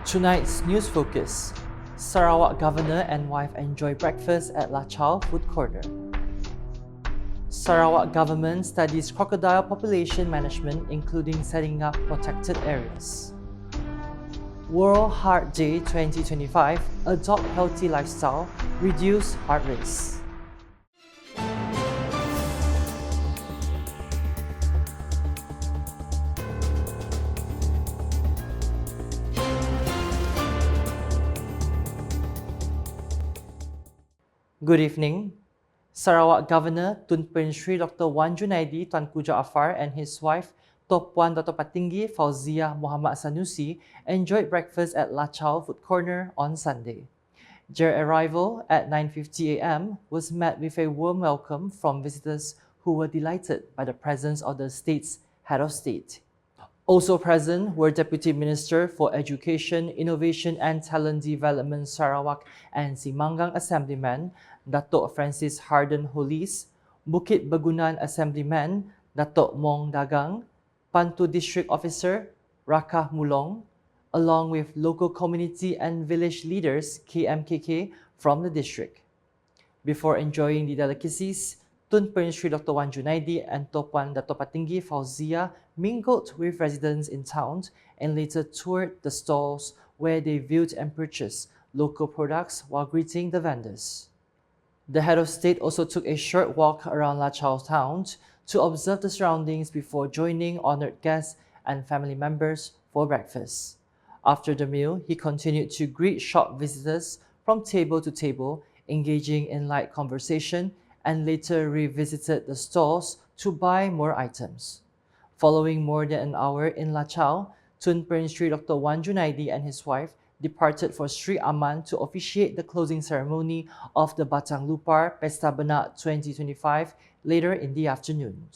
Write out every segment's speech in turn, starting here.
Tonight's news focus: Sarawak governor and wife enjoy breakfast at Lachau food corner. Sarawak government studies crocodile population management, including setting up protected areas. World Heart Day 2025: Adopt healthy lifestyle, reduce heart race. Good evening. Sarawak Governor Tun Perin Sri Dr. Wan Junaidi Tunku Jaafar and his wife Top Puan Dato' Patinggi Fauziah Muhammad Sanusi enjoyed breakfast at Lachau Food Corner on Sunday. Their arrival at 9:50 a.m. was met with a warm welcome from visitors who were delighted by the presence of the state's head of state. Also present were Deputy Minister for Education, Innovation and Talent Development Sarawak and Simanggang Assemblyman Datuk Francis Harden Holis, Bukit Begunan Assemblyman Datuk Mong Dagang, Pantu District Officer Rakah Mulong, along with local community and village leaders KMKK from the district. Before enjoying the delicacies, Tun Perin Sri Dr. Wan Junaidi and Topuan Dato' Patinggi Fauziah mingled with residents in town and later toured the stalls where they viewed and purchased local products while greeting the vendors. The head of state also took a short walk around Lachau town to observe the surroundings before joining honored guests and family members for breakfast. After the meal, he continued to greet shop visitors from table to table, engaging in light conversation, and later revisited the stalls to buy more items. Following more than an hour in Lachau, Tun Perin Sri Dr. Wan Junaidi and his wife departed for Sri Aman to officiate the closing ceremony of the Batang Lupar Pesta Benak 2025 later in the afternoon.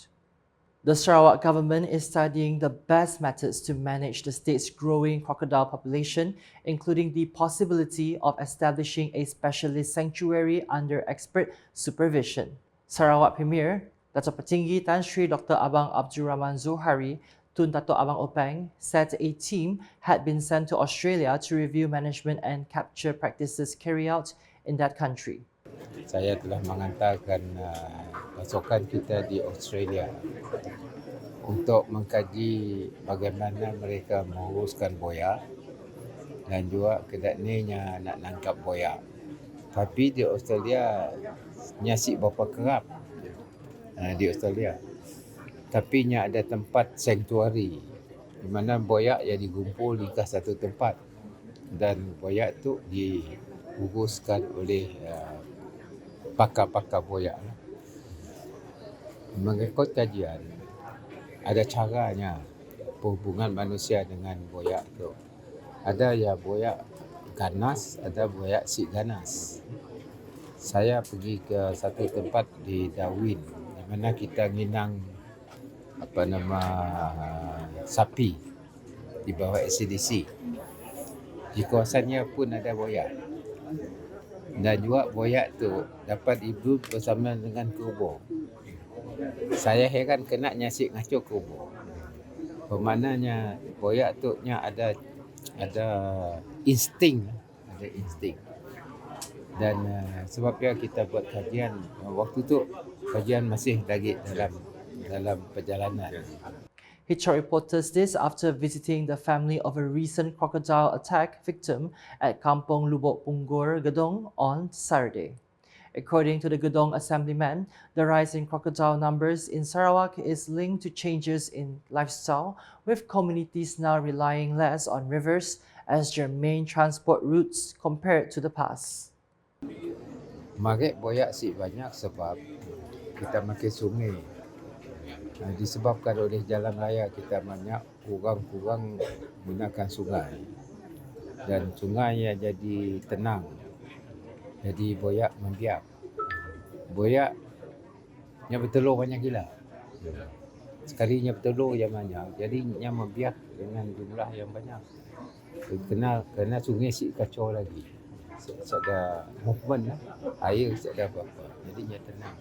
The Sarawak government is studying the best methods to manage the state's growing crocodile population, including the possibility of establishing a specialist sanctuary under expert supervision. Sarawak Premier Dato' Patinggi Tan Sri Dr. Abang Abdurrahman Zohari Tun Dato' Abang Openg said a team had been sent to Australia to review management and capture practices carried out in that country. Saya telah mengantarkan pasukan kita di Australia untuk mengkaji bagaimana mereka menguruskan boya dan juga kedakninya nak nangkap boya. Tapi di Australia nyasik berapa kerap di Australia. Tapi nya ada tempat sanctuary di mana boya yang digumpul di satu tempat dan boya tu diuruskan oleh pakar-pakar boya. Mengikut kajian, ada caranya perhubungan manusia dengan boya tu. Ada ya boya ganas, ada boya si ganas. Saya pergi ke satu tempat di Darwin, di mana kita nginang sapi di bawah SCDC. Di kawasannya pun ada boya. Dan juga boya tu dapat hidup bersama dengan kerbau. Saya heran kena nyasik ngacau kerbau. Bermaknanya boya tu nya ada insting, Dan sebabnya kita buat kajian waktu tu kajian masih lagi dalam perjalanan. Hitchcock reports this after visiting the family of a recent crocodile attack victim at Kampung Lubuk Punggor, Gedong on Saturday. According to the Gedong Assemblyman, the rise in crocodile numbers in Sarawak is linked to changes in lifestyle, with communities now relying less on rivers as their main transport routes compared to the past. Marik boyak si banyak sebab kita makin sungai. Disebabkan oleh jalan raya kita banyak kurang gunakan sungai. Dan sungai yang jadi tenang. Jadi boyak membiak. Boyak yang bertelur banyak gila. Sekalinya bertelur yang banyak. Jadi yang membiak dengan jumlah yang banyak. Kena sungai si kacau lagi. Ada movement, air ada apa-apa. Jadi dia tenang.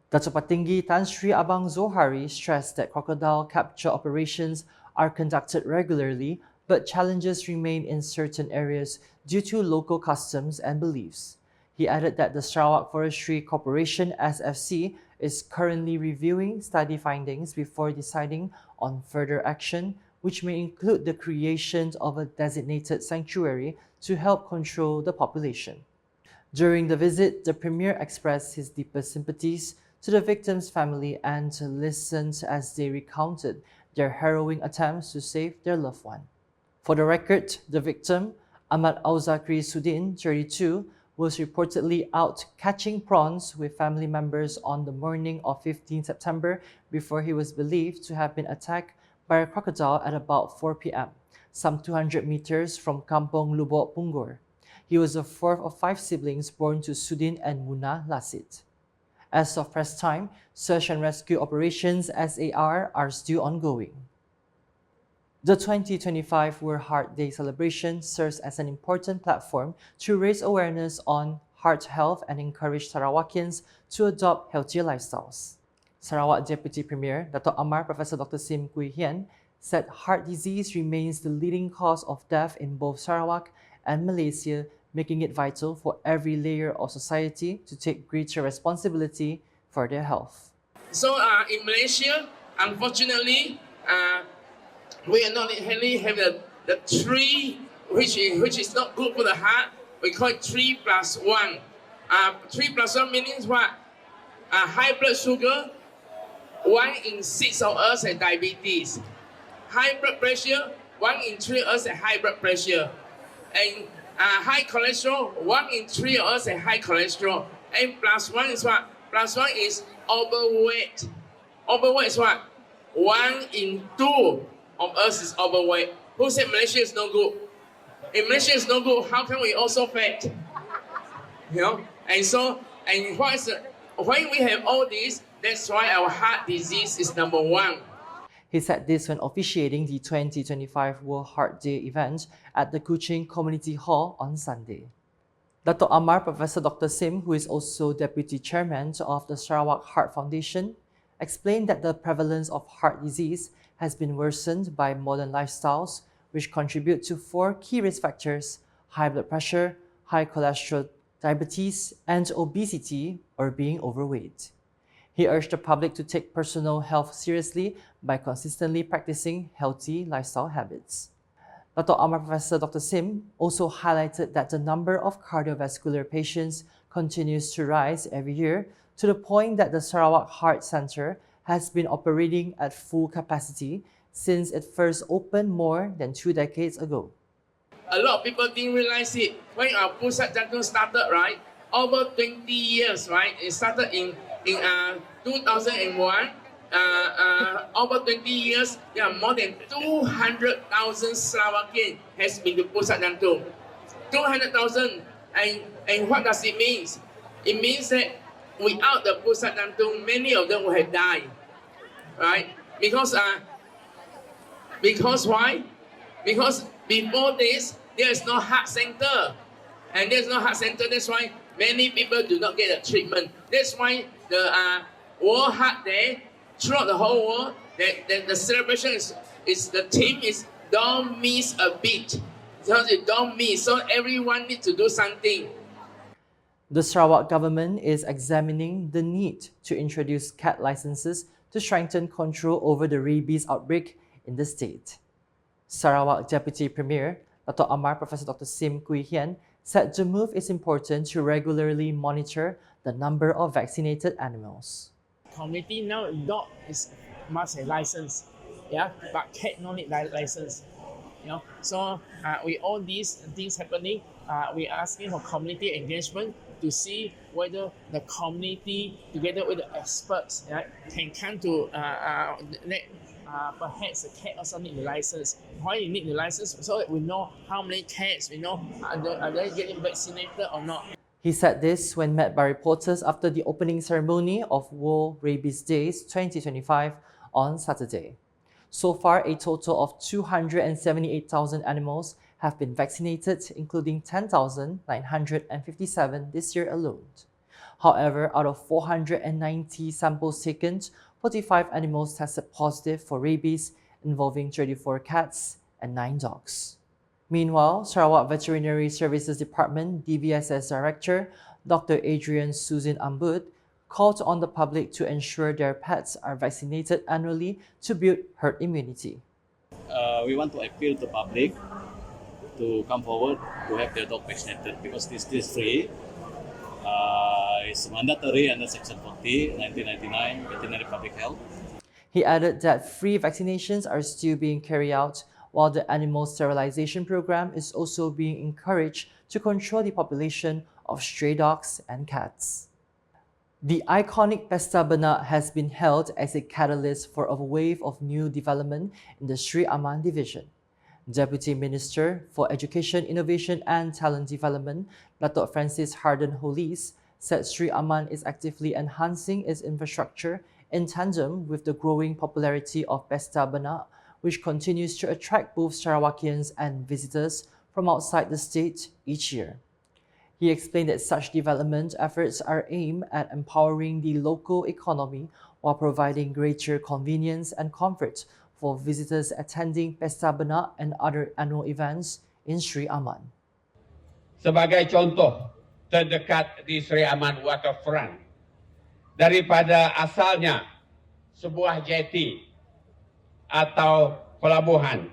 Dato' Patinggi Tan Sri Abang Zohari stressed that crocodile capture operations are conducted regularly, but challenges remain in certain areas due to local customs and beliefs. He added that the Sarawak Forestry Corporation (SFC) is currently reviewing study findings before deciding on further action, which may include the creation of a designated sanctuary to help control the population. During the visit, the Premier expressed his deepest sympathies to the victims' family and listened as they recounted their harrowing attempts to save their loved one. For the record, the victim, Ahmad Auzakri Sudin, 32, was reportedly out catching prawns with family members on the morning of 15 September before he was believed to have been attacked by a crocodile at about 4 p.m., some 200 meters from Kampong Lubok Punggor. He was the fourth of 5 siblings born to Sudin and Munah Lasit. As of press time, search and rescue operations (SAR) are still ongoing. The 2025 World Heart Day celebration serves as an important platform to raise awareness on heart health and encourage Sarawakians to adopt healthier lifestyles. Sarawak Deputy Premier Dato' Amar Professor Dr. Sim Kui Hian said heart disease remains the leading cause of death in both Sarawak and Malaysia, making it vital for every layer of society to take greater responsibility for their health. So in Malaysia, unfortunately, we are not only have the 3, which is not good for the heart. We call it 3+1. 3+1 means what? High blood sugar. 1 in 6 of us have diabetes. High blood pressure. 1 in 3 of us have high blood pressure. And high cholesterol. 1 in 3 of us have high cholesterol. And +1 is what? +1 is overweight. Overweight is what? 1 in 2 of us is overweight. Who said Malaysia is no good? If Malaysia is no good, how can we also fat? You know? And when we have all this, that's why our heart disease is number 1. He said this when officiating the 2025 World Heart Day event at the Kuching Community Hall on Sunday. Dato' Amar Professor Dr. Sim, who is also Deputy Chairman of the Sarawak Heart Foundation, explained that the prevalence of heart disease has been worsened by modern lifestyles, which contribute to 4 key risk factors: high blood pressure, high cholesterol, diabetes, and obesity or being overweight. He urged the public to take personal health seriously by consistently practicing healthy lifestyle habits. Dato' Amar Professor Dr. Sim also highlighted that the number of cardiovascular patients continues to rise every year to the point that the Sarawak Heart Centre has been operating at full capacity since it first opened more than 2 decades ago. A lot of people didn't realize it. When our Pusat Jantung started, right, over 20 years, right, it started in 2001. Over 20 years, there are more than 200,000 Slovakians has been to Pusat Jantung. 200,000. And what does it mean? It means that without the Pusat Jantung, many of them would have died. Right? Because why? Because before this, there is no heart center. And there's no heart center, that's why many people do not get a treatment. That's why the World Heart Day, throughout the whole world, the celebration is the theme is don't miss a beat. Because you don't miss, so everyone needs to do something. The Sarawak government is examining the need to introduce cat licenses to strengthen control over the rabies outbreak in the state. Sarawak Deputy Premier Dato' Amar Professor Dr. Sim Kui Hian said the move is important to regularly monitor the number of vaccinated animals. Community now, dog must have license, yeah, but cat no need license. You know, so with all these things happening, we are asking for community engagement to see whether the community, together with the experts, right, can come to perhaps the cat also need the license. Why you need the license? So that we know how many cats, we know are they getting vaccinated or not. He said this when met by reporters after the opening ceremony of World Rabies Days 2025 on Saturday. So far, a total of 278,000 animals have been vaccinated, including 10,957 this year alone. However, out of 490 samples taken, 45 animals tested positive for rabies, involving 34 cats and 9 dogs. Meanwhile, Sarawak Veterinary Services Department DVSS Director Dr. Adrian Susan Ambud called on the public to ensure their pets are vaccinated annually to build herd immunity. We want to appeal to public to come forward to have their dog vaccinated because this is free. It's mandatory under Section 40, 1999, Veterinary Public Health. He added that free vaccinations are still being carried out, while the animal sterilization program is also being encouraged to control the population of stray dogs and cats. The iconic Pesta Benak has been held as a catalyst for a wave of new development in the Sri Aman division. Deputy Minister for Education, Innovation and Talent Development, Dato' Francis Harden Holis, said Sri Aman is actively enhancing its infrastructure in tandem with the growing popularity of Pesta Benak, which continues to attract both Sarawakians and visitors from outside the state each year. He explained that such development efforts are aimed at empowering the local economy while providing greater convenience and comfort for visitors attending Pesta Benak and other annual events in Sri Aman. Sebagai contoh, terdekat di Sri Aman Waterfront, daripada asalnya sebuah jetty atau pelabuhan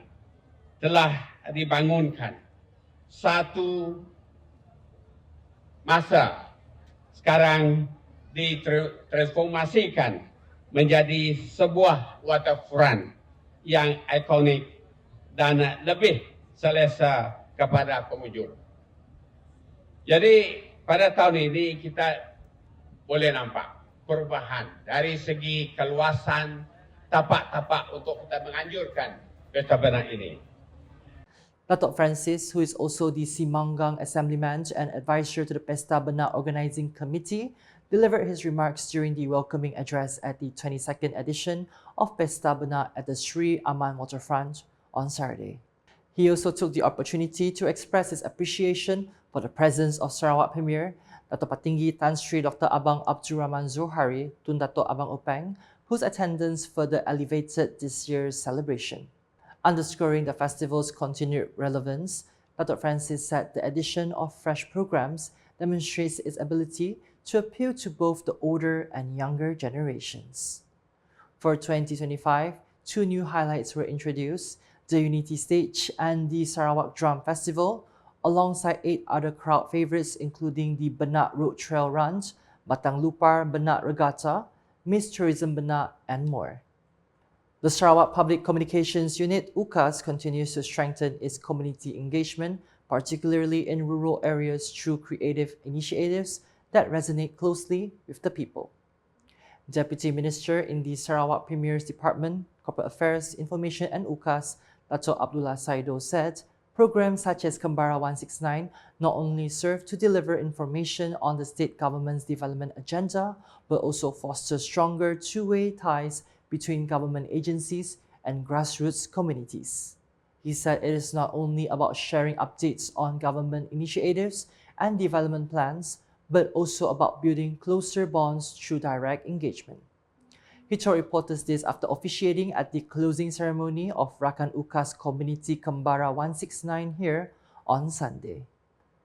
telah dibangunkan. Satu masa sekarang ditransformasikan menjadi sebuah waterfront yang ikonik dan lebih selesa kepada pengunjung. Jadi pada tahun ini kita boleh nampak perubahan dari segi keluasan tapak-tapak untuk kita menganjurkan Pesta Benak ini. Dato' Francis, who is also the Simanggang Assemblyman and advisor to the Pesta Benak Organising Committee, delivered his remarks during the welcoming address at the 22nd edition of Pesta Benak at the Sri Aman Waterfront on Saturday. He also took the opportunity to express his appreciation for the presence of Sarawak Premier Dato' Patinggi Tan Sri Dr. Abang Abdul Rahman Zohari Tun Dato' Abang Openg, whose attendance further elevated this year's celebration. Underscoring the festival's continued relevance, Dato' Francis said the addition of fresh programs demonstrates its ability to appeal to both the older and younger generations. For 2025, 2 new highlights were introduced: the Unity Stage and the Sarawak Drum Festival, alongside 8 other crowd favourites including the Benak Road Trail Run, Batang Lupar Benak Regatta, Miss Tourism Benak, and more. The Sarawak Public Communications Unit, UKAS, continues to strengthen its community engagement, particularly in rural areas through creative initiatives that resonate closely with the people. Deputy Minister in the Sarawak Premier's Department, Corporate Affairs, Information and UKAS, Dato' Abdullah Saido said, programs such as Kembara 169 not only serve to deliver information on the state government's development agenda, but also foster stronger two-way ties between government agencies and grassroots communities. He said it is not only about sharing updates on government initiatives and development plans, but also about building closer bonds through direct engagement. He told reporters this after officiating at the closing ceremony of Rakan UKAS Community Kembara 169 here on Sunday.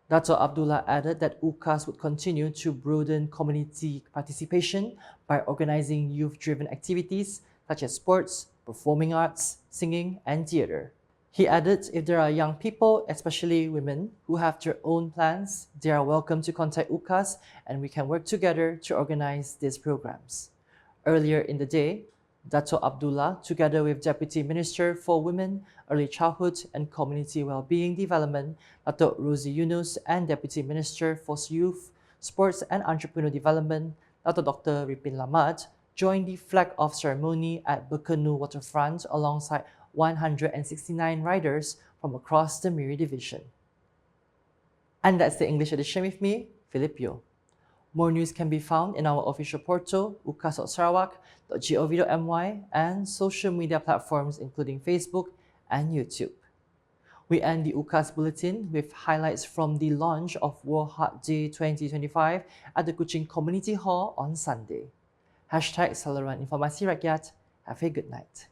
Dato' Abdullah added that UKAS would continue to broaden community participation by organizing youth-driven activities such as sports, performing arts, singing, and theatre. He added if there are young people, especially women, who have their own plans, they are welcome to contact UKAS and we can work together to organize these programs. Earlier in the day, Dato' Abdullah, together with Deputy Minister for Women, Early Childhood and Community Wellbeing Development, Dato' Rosie Yunus, and Deputy Minister for Youth, Sports and Entrepreneur Development, Dato' Dr. Ripin Lamat, joined the flag-off ceremony at Bekenu Waterfront alongside 169 riders from across the Miri Division. And that's the English edition with me, Philip Yeoh. More news can be found in our official portal, ukas.sarawak.gov.my, and social media platforms including Facebook and YouTube. We end the UKAS Bulletin with highlights from the launch of World Heart Day 2025 at the Kuching Community Hall on Sunday. #Saluran Informasi Rakyat. Have a good night.